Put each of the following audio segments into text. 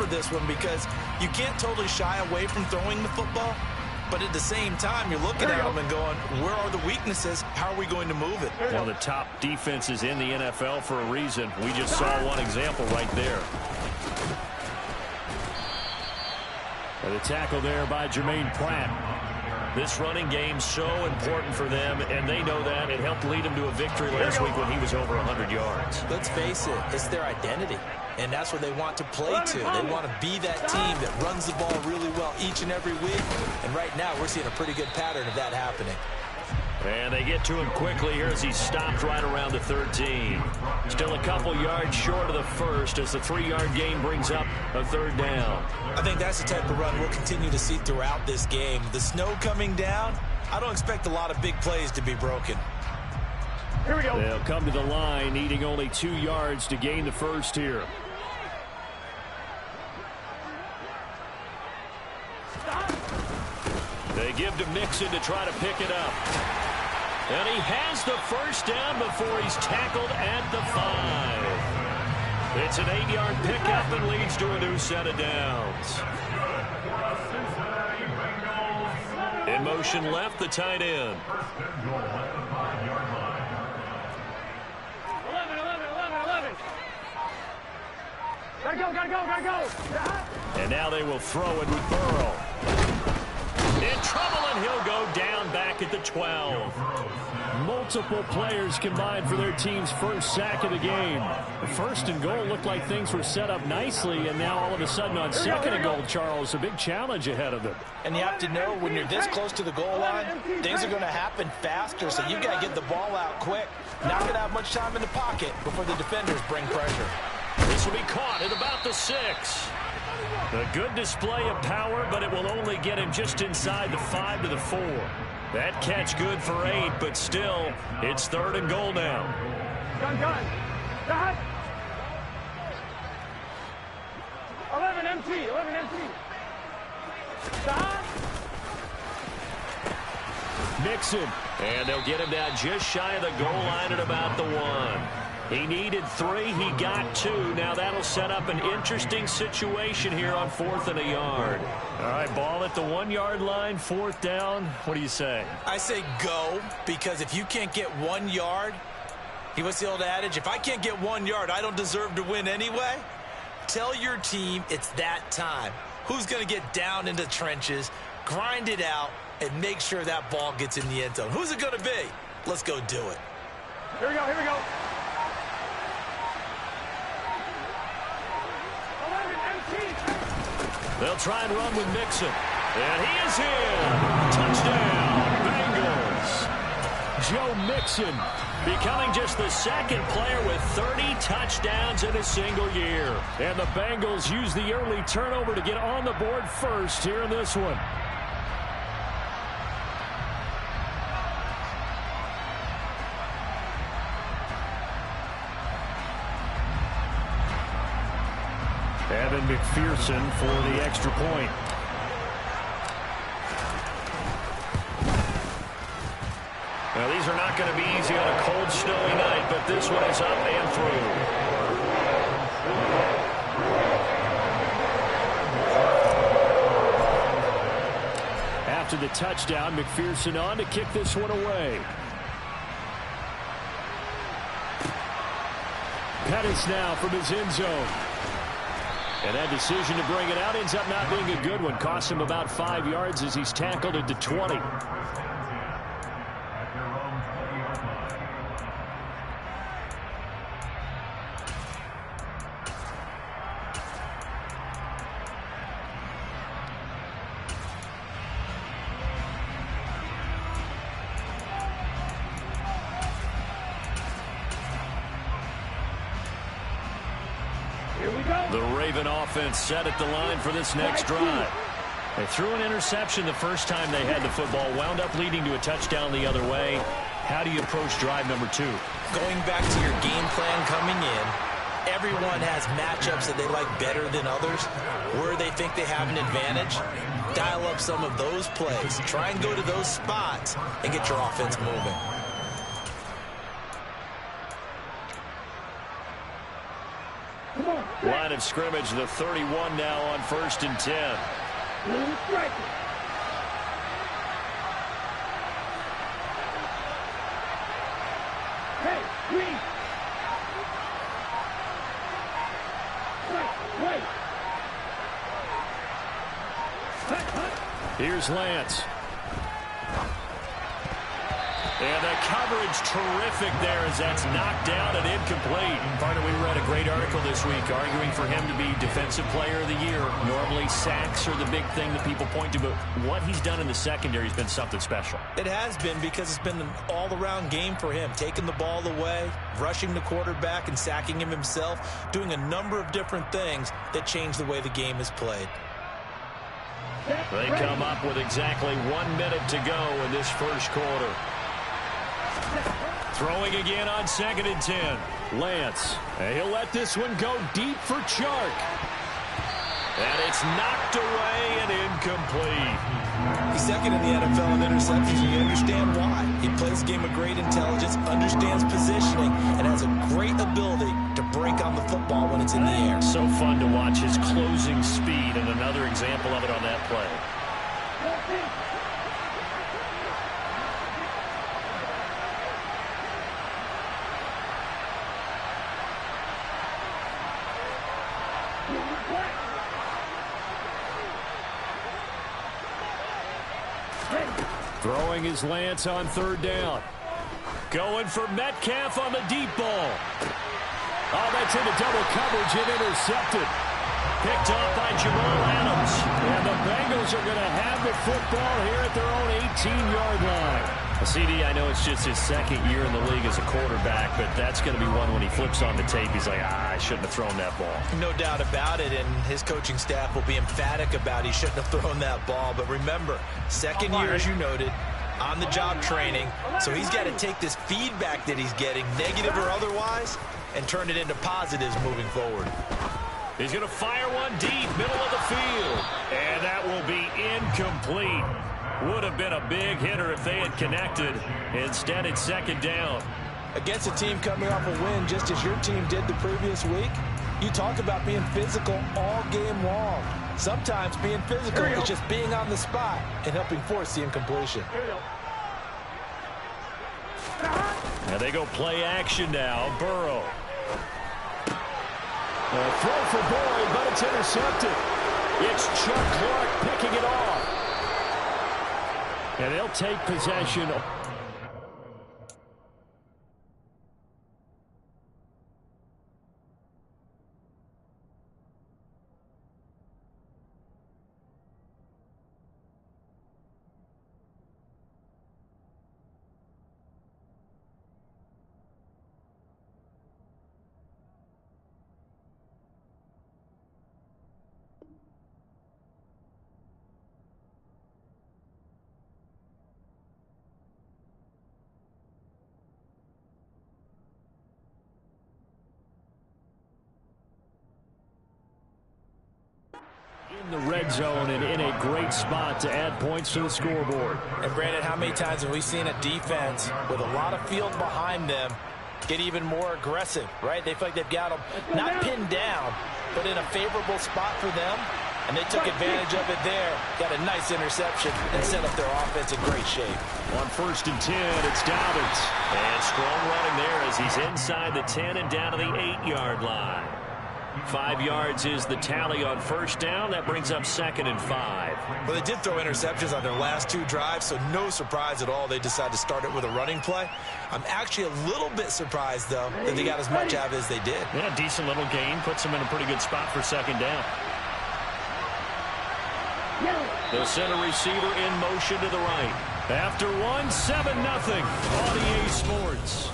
for this one because you can't totally shy away from throwing the football. But at the same time, you're looking at them and going, where are the weaknesses? How are we going to move it? One of the top defenses in the NFL for a reason. We just saw one example right there. And the tackle there by Jermaine Pratt. This running game's so important for them, and they know that. It helped lead them to a victory last week when he was over 100 yards. Let's face it, it's their identity. And that's what they want to play to. They want to be that team that runs the ball really well each and every week. And right now, we're seeing a pretty good pattern of that happening. And they get to him quickly here as he stopped right around the 13. Still a couple yards short of the first as the 3-yard gain brings up a third down. I think that's the type of run we'll continue to see throughout this game. The snow coming down, I don't expect a lot of big plays to be broken. Here we go. They'll come to the line, needing only 2 yards to gain the first here. They give to Mixon to try to pick it up. And he has the first down before he's tackled at the 5. It's an 8-yard pickup and leads to a new set of downs. In motion left, the tight end. 11. Gotta go. And now they will throw it with Burrow. In trouble, and he'll go down back at the 12. Multiple players combined for their team's first sack of the game. The first and goal looked like things were set up nicely, and now all of a sudden on second and goal, Charles, a big challenge ahead of them. And you have to know when you're this close to the goal line, things are going to happen faster, so you've got to get the ball out quick. Not going to have much time in the pocket before the defenders bring pressure. This will be caught at about the 6. A good display of power, but it will only get him just inside the 5 to the 4. That catch good for 8, but still, it's third and goal now. Gun. 11 empty. Stop. Mixon, and they'll get him down just shy of the goal line at about the 1. He needed 3. He got 2. Now that'll set up an interesting situation here on 4th and a yard. All right, ball at the 1-yard line, 4th down. What do you say? I say go, because if you can't get 1 yard, what's the old adage? If I can't get 1 yard, I don't deserve to win anyway. Tell your team it's that time. Who's going to get down into the trenches, grind it out, and make sure that ball gets in the end zone? Who's it going to be? Let's go do it. Here we go. They'll try and run with Mixon. And he is in. Touchdown, Bengals. Joe Mixon becoming just the second player with 30 touchdowns in a single year. And the Bengals use the early turnover to get on the board first here in this one. Evan McPherson for the extra point. Now, these are not going to be easy on a cold, snowy night, but this one is up and through. After the touchdown, McPherson on to kick this one away. Pettis now from his end zone. And that decision to bring it out ends up not being a good one. Costs him about 5 yards as he's tackled at the 20. The Raven offense set at the line for this next drive. They threw an interception the first time they had the football, wound up leading to a touchdown the other way. How do you approach drive number 2? Going back to your game plan coming in, everyone has matchups that they like better than others. Where they think they have an advantage, dial up some of those plays. Try and go to those spots and get your offense moving. Come on. Line of scrimmage, the 31 now on 1st and 10. Here's Lance. And the coverage terrific there as that's knocked down and incomplete. Partner, we read a great article this week arguing for him to be Defensive Player of the Year. Normally sacks are the big thing that people point to, but what he's done in the secondary has been something special. It has been because it's been an all-around game for him. Taking the ball away, rushing the quarterback, and sacking him himself, doing a number of different things that change the way the game is played. They come up with exactly 1 minute to go in this first quarter. Throwing again on 2nd and 10. Lance. And he'll let this one go deep for Chark. And it's knocked away and incomplete. He's second in the NFL in interceptions, and you understand why. He plays a game of great intelligence, understands positioning, and has a great ability to break on the football when it's in the air. So fun to watch his closing speed, and another example of it on that play. Throwing his Lance on 3rd down. Going for Metcalf on the deep ball. Oh, that's into double coverage and intercepted. Picked off by Jamal Adams. And the Bengals are going to have the football here at their own 18-yard line. CD, I know it's just his 2nd year in the league as a quarterback, but that's going to be one when he flips on the tape, he's like, I shouldn't have thrown that ball. No doubt about it, and his coaching staff will be emphatic about he shouldn't have thrown that ball. But remember, 2nd year, as you noted, on-the-job training, so he's got to take this feedback that he's getting, negative or otherwise, and turn it into positives moving forward. He's going to fire one deep, middle of the field, and that will be incomplete. Would have been a big hitter if they had connected. Instead, it's 2nd down. Against a team coming off a win, just as your team did the previous week, you talk about being physical all game long. Sometimes being physical is just being on the spot and helping force the incompletion. And they go play action now. Burrow. A throw for Boyd, but it's intercepted. It's Chuck Clark picking it off. And they'll take possession. In the red zone and in a great spot to add points to the scoreboard. And Brandon, how many times have we seen a defense with a lot of field behind them get even more aggressive, right? They feel like they've got them not pinned down, but in a favorable spot for them, and they took advantage of it there. Got a nice interception and set up their offense in great shape. On 1st and 10, it's Dobbins. And strong running there as he's inside the 10 and down to the 8-yard line. 5 yards is the tally on 1st down. That brings up 2nd and 5. Well, they did throw interceptions on their last 2 drives, so no surprise at all they decided to start it with a running play. I'm actually a little bit surprised, though, that they got as much out of it as they did. Yeah, decent little gain. Puts them in a pretty good spot for 2nd down. They'll send a receiver in motion to the right. After one, 7-0 on EA Sports.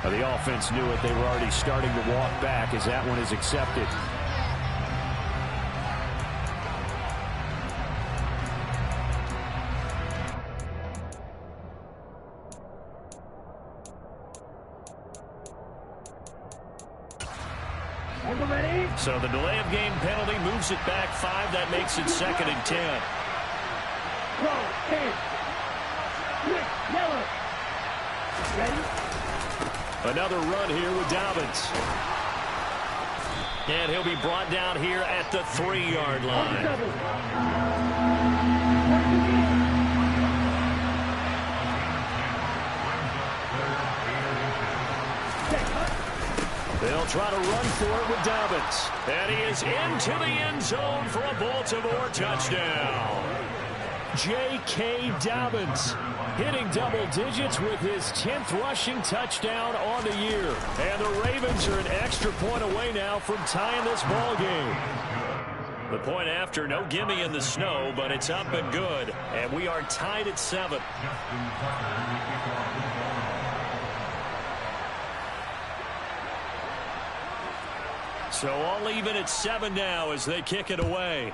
The offense knew it. They were already starting to walk back as that one is accepted. So the delay of game penalty moves it back 5. That makes it 2nd and 10. Another run here with Dobbins. And he'll be brought down here at the 3-yard line. They'll try to run for it with Dobbins. And he is into the end zone for a Baltimore touchdown. J.K. Dobbins hitting double digits with his 10th rushing touchdown on the year. And the Ravens are an extra point away now from tying this ball game. The point after, no gimme in the snow, but it's up and good. And we are tied at 7. So all even at 7 now as they kick it away.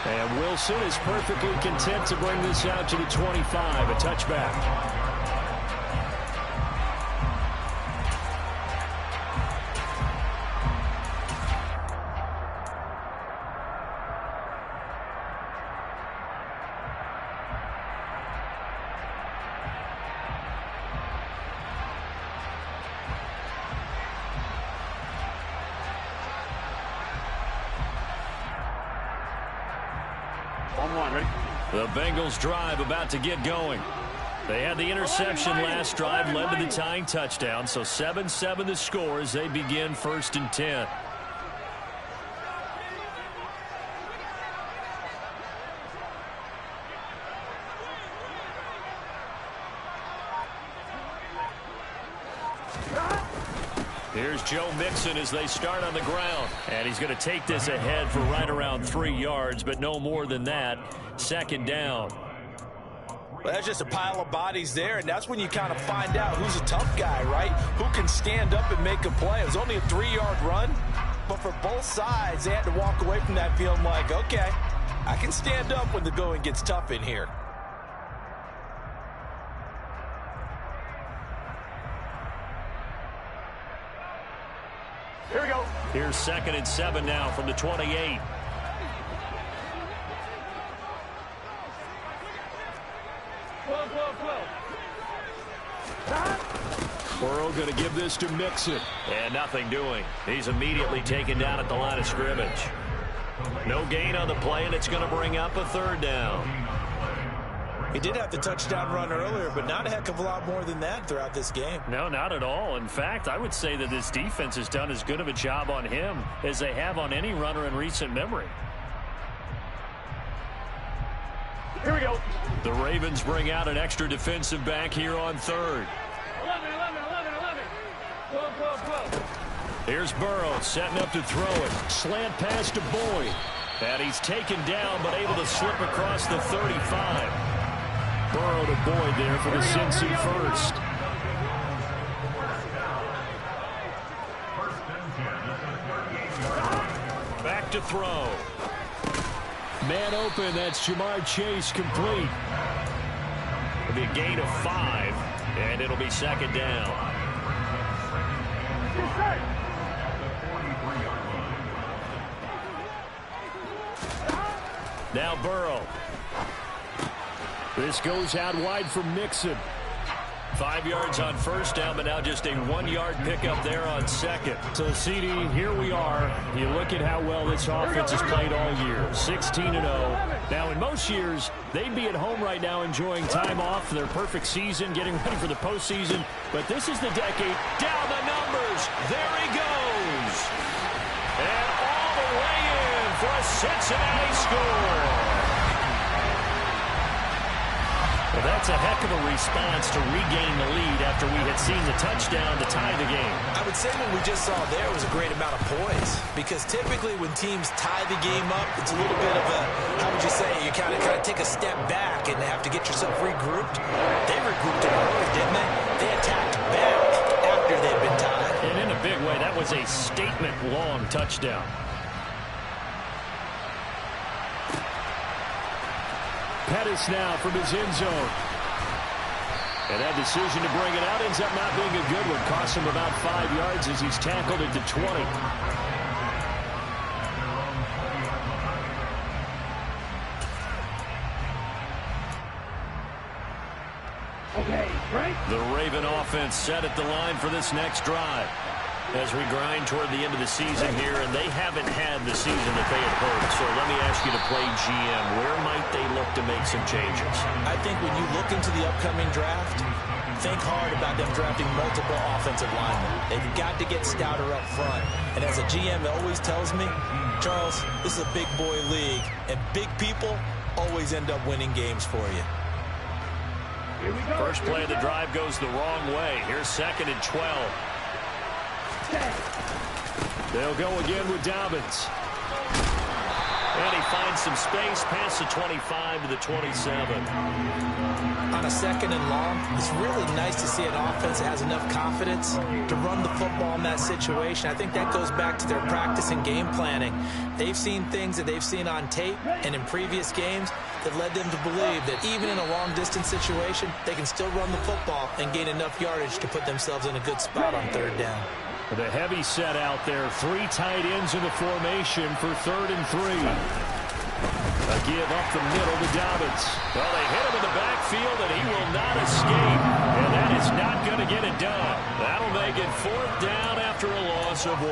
And Wilson is perfectly content to bring this out to the 25, a touchback. The Bengals drive about to get going. They had the interception last drive, led to the tying touchdown. So 7-7 the score as they begin 1st and 10. Here's Joe Mixon as they start on the ground. And he's going to take this ahead for right around 3 yards, but no more than that. 2nd down. Well, that's just a pile of bodies there, and that's when you kind of find out who's a tough guy, right? Who can stand up and make a play. It was only a 3-yard run, but for both sides, they had to walk away from that feeling like, okay, I can stand up when the going gets tough in here. Here we go. Here's 2nd and 7 now from the 28. Burrow going to give this to Mixon. And nothing doing. He's immediately taken down at the line of scrimmage. No gain on the play, and it's going to bring up a 3rd down. He did have the touchdown run earlier, but not a heck of a lot more than that throughout this game. No, not at all. In fact, I would say that this defense has done as good of a job on him as they have on any runner in recent memory. Here we go. The Ravens bring out an extra defensive back here on 3rd. 11. 12. Here's Burrow setting up to throw it. Slant pass to Boyd. And he's taken down but able to slip across the 35. Burrow to Boyd there for the Cincy first. Back to throw. Man open, that's Jamar Chase complete. It'll be a gain of 5, and it'll be 2nd down. Now Burrow. This goes out wide for Mixon. 5 yards on 1st down, but now just a 1-yard pickup there on 2nd. So, CD, here we are. You look at how well this offense has played all year. 16-0. Now, in most years, they'd be at home right now enjoying time off for their perfect season, getting ready for the postseason. But this is the decade. Down the numbers. There he goes. And all the way in for a Cincinnati score. Well, that's a heck of a response to regain the lead after we had seen the touchdown to tie the game. I would say what we just saw there was a great amount of poise, because typically when teams tie the game up, it's a little bit of a, how would you say, you kind of take a step back and have to get yourself regrouped. They regrouped it early, didn't they? They attacked back after they'd been tied. And in a big way, that was a statement-long touchdown. Pettis now from his end zone. And that decision to bring it out ends up not being a good one. Costs him about 5 yards as he's tackled into 20. Okay, right. The Raven offense set at the line for this next drive as we grind toward the end of the season here, and they haven't had the season that they had hoped. So let me ask you to play GM. Where might they look to make some changes? I think when you look into the upcoming draft, think hard about them drafting multiple offensive linemen. They've got to get stouter up front. And as a GM always tells me, Charles, this is a big boy league, and big people always end up winning games for you. Here we go. First play of the drive goes the wrong way. Here's 2nd and 12. They'll go again with Dobbins. And he finds some space past the 25 to the 27. On a 2nd and long, it's really nice to see an offense that has enough confidence to run the football in that situation. I think that goes back to their practice and game planning. They've seen things that they've seen on tape and in previous games that led them to believe that even in a long-distance situation, they can still run the football and gain enough yardage to put themselves in a good spot on 3rd down. The heavy set out there. 3 tight ends in the formation for 3rd and 3. A give up the middle to Dobbins. Well, they hit him in the backfield, and he will not escape. And that is not going to get it done. That'll make it 4th down after a loss of 1.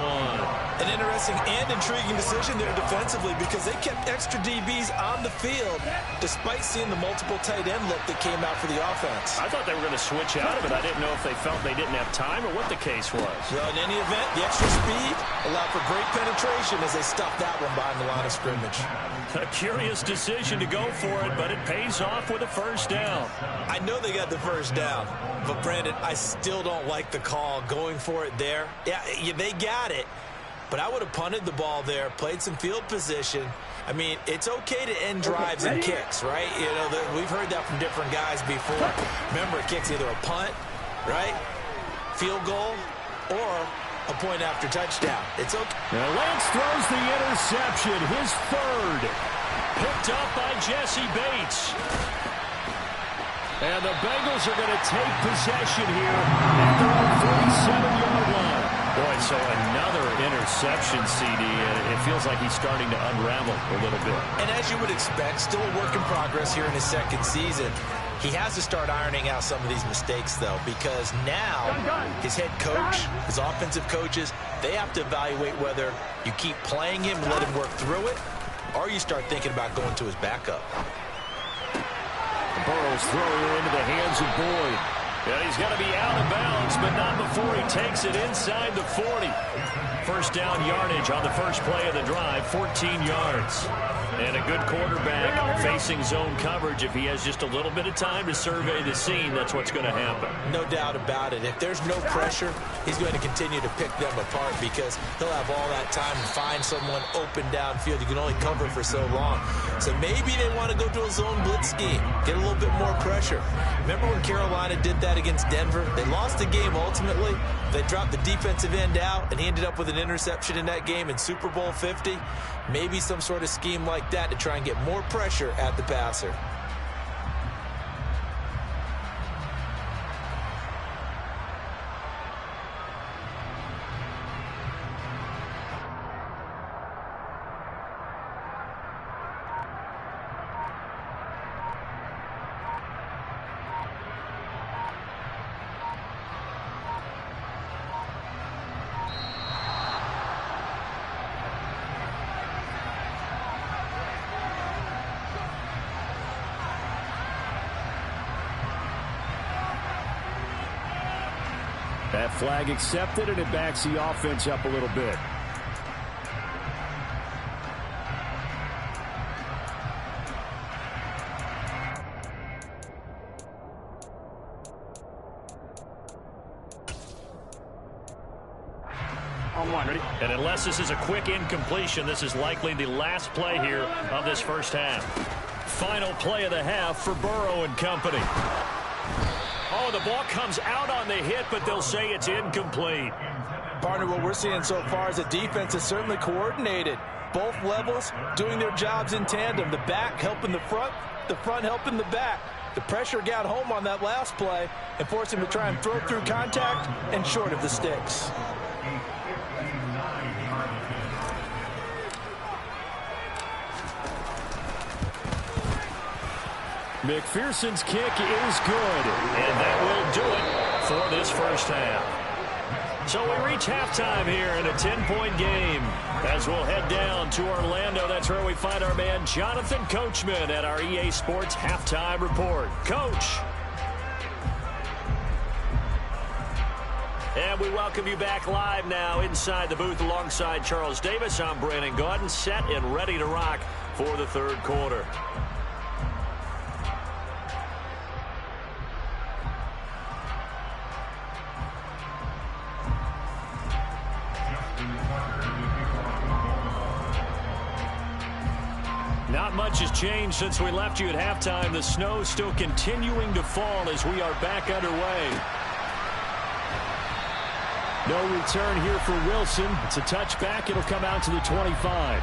An interesting and intriguing decision there defensively, because they kept extra DBs on the field despite seeing the multiple tight end look that came out for the offense. I thought they were going to switch out of it. I didn't know if they felt they didn't have time or what the case was. Well, in any event, the extra speed allowed for great penetration as they stuffed that one behind the line of scrimmage. A curious decision to go for it, but it pays off with a 1st down. I know they got the 1st down, but Brandon, I still don't like the call going for it there. Yeah, they got it, but I would have punted the ball there, played some field position. I mean, it's okay to end drives and kicks, right? You know, we've heard that from different guys before. Remember, a kick's either a punt, right, field goal, or a point after touchdown. It's okay. Now Lance throws the interception, his 3rd. Picked up by Jesse Bates. And the Bengals are going to take possession here at their own 47-yard line. Boy, so another interception, CD, and it feels like he's starting to unravel a little bit. And as you would expect, still a work in progress here in his 2nd season. He has to start ironing out some of these mistakes, though, because now his head coach, his offensive coaches, they have to evaluate whether you keep playing him and let him work through it, or you start thinking about going to his backup. Burrow's throwing it into the hands of Boyd. Yeah, he's got to be out of bounds, but not before he takes it inside the 40. 1st down yardage on the first play of the drive, 14 yards. And a good quarterback facing zone coverage. If he has just a little bit of time to survey the scene, that's what's going to happen. No doubt about it. If there's no pressure, he's going to continue to pick them apart, because he'll have all that time to find someone open downfield. You can only cover for so long. So maybe they want to go to a zone blitz scheme, get a little bit more pressure. Remember when Carolina did that against Denver? They lost the game ultimately. They dropped the defensive end out, and he ended up with an interception in that game in Super Bowl 50. Maybe some sort of scheme like that to try and get more pressure at the passer. That flag accepted, and it backs the offense up a little bit. On one, ready? And unless this is a quick incompletion, this is likely the last play here of this first half. Final play of the half for Burrow and company. Oh, the ball comes out on the hit, but they'll say it's incomplete. Partner, what we're seeing so far is the defense is certainly coordinated. Both levels doing their jobs in tandem. The back helping the front helping the back. The pressure got home on that last play and forced him to try and throw through contact and short of the sticks. McPherson's kick is good, and that will do it for this first half. So we reach halftime here in a 10-point game as we'll head down to Orlando. That's where we find our man Jonathan Coachman at our EA Sports Halftime Report. Coach. And we welcome you back live now inside the booth alongside Charles Davis. I'm Brandon Gaudin, set and ready to rock for the third quarter. Not much has changed since we left you at halftime. The snow still continuing to fall as we are back underway. No return here for Wilson. It's a touchback. It'll come out to the 25.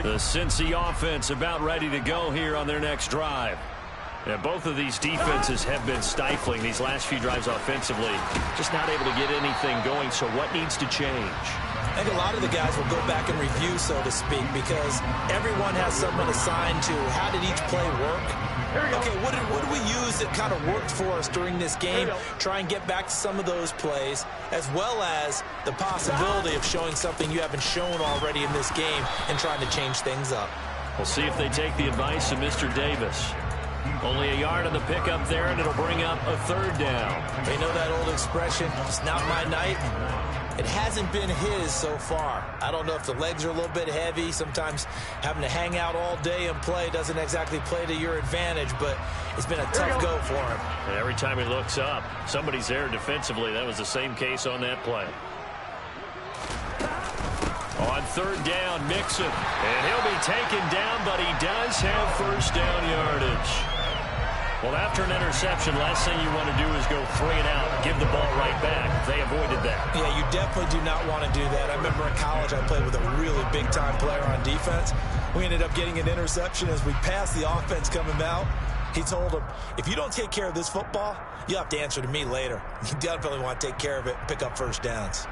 The Cincy offense about ready to go here on their next drive. Yeah, both of these defenses have been stifling these last few drives offensively. Just not able to get anything going, so what needs to change? I think a lot of the guys will go back and review, so to speak, because everyone has someone assigned to how did each play work. Okay, what did we use that kind of worked for us during this game? Try and get back to some of those plays, as well as the possibility of showing something you haven't shown already in this game and trying to change things up. We'll see if they take the advice of Mr. Davis. Only a yard on the pickup there, and it'll bring up a third down. They know that old expression, it's not my night. It hasn't been his so far. I don't know if the legs are a little bit heavy. Sometimes having to hang out all day and play doesn't exactly play to your advantage, but it's been a tough go for him. And every time he looks up, somebody's there defensively. That was the same case on that play. On third down, Mixon. And he'll be taken down, but he does have first down yardage. Well, after an interception, last thing you want to do is go 3 and out, give the ball right back. They avoided that. Yeah, you definitely do not want to do that. I remember in college I played with a really big-time player on defense. We ended up getting an interception as we passed the offense coming out. He told him, if you don't take care of this football, you'll have to answer to me later. You definitely want to take care of it and pick up first downs.